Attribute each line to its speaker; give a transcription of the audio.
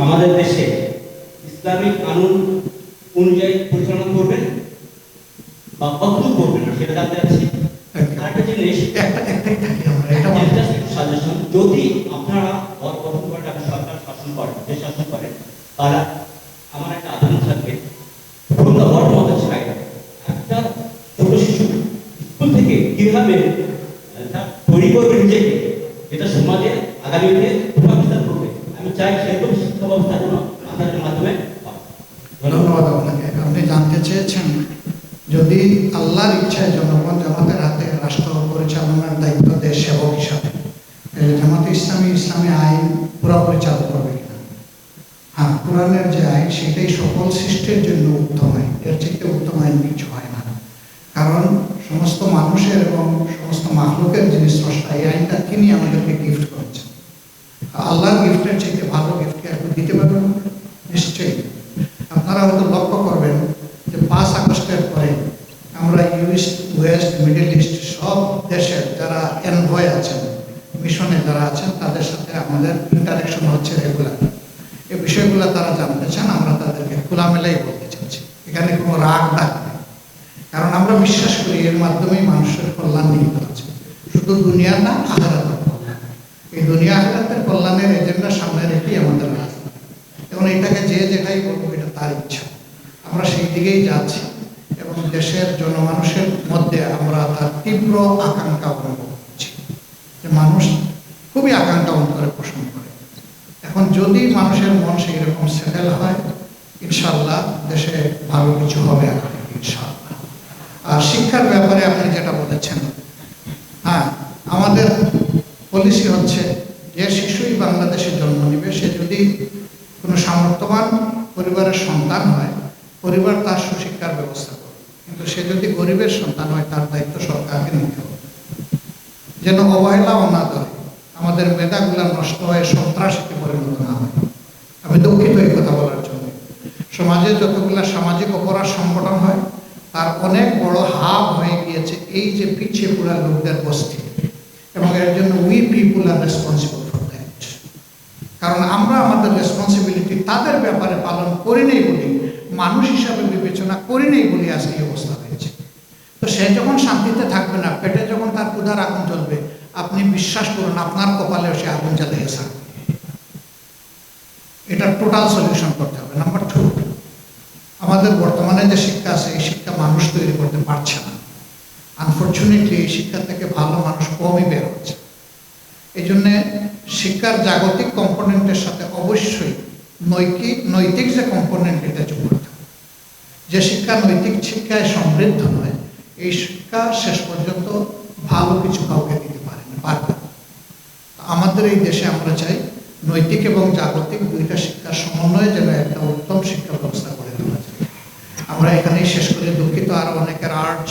Speaker 1: আমাদের দেশে ইসলামিক কানুন অনুযায়ী পরিচালনা করবেন বা কতটুকু করবেন না সেটা জানতে চাচ্ছি। আরেকটা জিনিস, সাজেশন, যদি আপনারা দল গঠন করেন, সরকার শাসন করেন, দেশ শাসন করেন, তাহলে আমার একটা আবেদন থাকবে, একটা ছোট শিশু স্কুল থেকে কিভাবে তৈরি করবে নিজেকে, এটা সমাজে আগামীতে প্রভাব বিস্তার করবে। আমি চাই সেরকম শিক্ষা ব্যবস্থা যেন আপনাদের মাধ্যমে।
Speaker 2: ধন্যবাদ আপনাকে। আপনি জানতে চেয়েছেন যদি আল্লাহর ইচ্ছায় জনগণ জামাতের হাতে রাষ্ট্র পরিচালনার দায়িত্ব দেশ সেবক হিসাবে, জামাতে ইসলামী আইন পুরোপুরি চালু করবে কিনা? হ্যাঁ, কোরআনের যে আইন সেটাই সকল সৃষ্টির জন্য উত্তম আইন, এর চেয়ে উত্তম আইন কিছু হয় না। কারণ সমস্ত মানুষের এবং সমস্ত মাখলুকের যিনি স্রষ্টা, এই আইনটা তিনি আমাদেরকে গিফট করেছেন। আল্লাহর গিফটের চেয়ে ভালো গিফট কি আপনি দিতে পারবেন? নিশ্চয়ই। আপনারা হয়তো লক্ষ্য করবেন যে 5 আগস্টের পরে আমরা ইস্ট, ওয়েস্ট, মিডল ইস্ট সব দেশের যারা এনভয় আছেন, মিশনে যারা আছেন, তাদের সাথে আমাদের ইন্টারাকশন হচ্ছে রেগুলার। এই বিষয়গুলো তারা জানতে চান, আমরা তাদেরকে খোলামেলাই বলতে চাচ্ছি, এখানে কোনো রাগ ডাক নেই। কারণ আমরা বিশ্বাস করি এর মাধ্যমেই মানুষের কল্যাণ নিহিত আছে, শুধু দুনিয়ার না, আখিরাতের কল্যাণ। এই দুনিয়া আখিরাতের কল্যাণের এজেন্ডা সামনে রেখেই আমাদের রাজনীতি, এবং এটাকে যে যেটাই বলবো এটা তার ইচ্ছা, আমরা সেই দিকেই যাচ্ছি। এবং দেশের জনমানুষের মধ্যে আমরা তার তীব্র আকাঙ্ক্ষা অনুভব করছি, যে মানুষ খুবই আকাঙ্ক্ষা অন্তরে পোষণ করে। এখন যদি মানুষের মন সেই রকম সেটেল হয়, ইনশাল্লাহ দেশে ভালো কিছু হবে আগামী, ইনশাল্লাহ। আর শিক্ষার ব্যাপারে আপনি যেটা বলেছেন, হ্যাঁ, আমাদের পলিসি হচ্ছে যে শিশুই বাংলাদেশে জন্ম নেবে, সে যদি কোনো সামর্থ্যবান পরিবারের সন্তান হয়, পরিবার তার সুশিক্ষার ব্যবস্থা করবে। কিন্তু সে যদি গরিবের সন্তান হয়, তার দায়িত্ব সরকারকে নিতে হবে, যেন অবহেলাও না করে, আমাদের মেধাগুলো নষ্ট হয়ে সন্ত্রাসীতে পরিণত না হয়। আমি দুঃখিত এই কথা বলার জন্য। সমাজে যতগুলো সামাজিক অপরাধ সংগঠন হয়, তার অনেক বড় হাব হয়ে গিয়েছে এই যে পিছিয়ে পড়া লোকদের বস্তি, এবং এর জন্য we people R responsible for that. কারণ আমরা আমাদের রেসপন্সিবিলিটি তাদের ব্যাপারে পালন করি নেই বলি, মানুষ হিসাবে বিবেচনা করি নেই বলি আজকে এই অবস্থা হয়েছে। তো সে যখন শান্তিতে থাকবে না, পেটে যখন তার ক্ষুধার আগুন জ্বলবে, আপনি বিশ্বাস করুন আপনার কপালেও সে আগুন জ্বালিয়ে থাকবে। এটা টোটাল সলিউশন করতে হবে। নাম্বার 2, আমাদের বর্তমানে যে শিক্ষা আছে, এই শিক্ষা মানুষ তৈরি করতে পারছে না। আনফর্চুনেটলি এই শিক্ষা থেকে ভালো মানুষ কমই বের হচ্ছে। এই জন্যে শিক্ষার জাগতিক কম্পোনেন্টের সাথে অবশ্যই নৈতিক যে কম্পোনেন্ট, এটা যোগ করতে হবে। যে শিক্ষা নৈতিক শিক্ষায় সমৃদ্ধ নয়, এই শিক্ষা শেষ পর্যন্ত ভালো কিছু কাউকে দিতে পারবে না। আমাদের এই দেশে আমরা চাই নৈতিক এবং জাগতিক দুইটা শিক্ষার সমন্বয়ে যেন একটা উত্তম শিক্ষা ব্যবস্থা করে তোলা যায়। আমরা এখানেই শেষ করে দুঃখিত, আর অনেকের আর্জ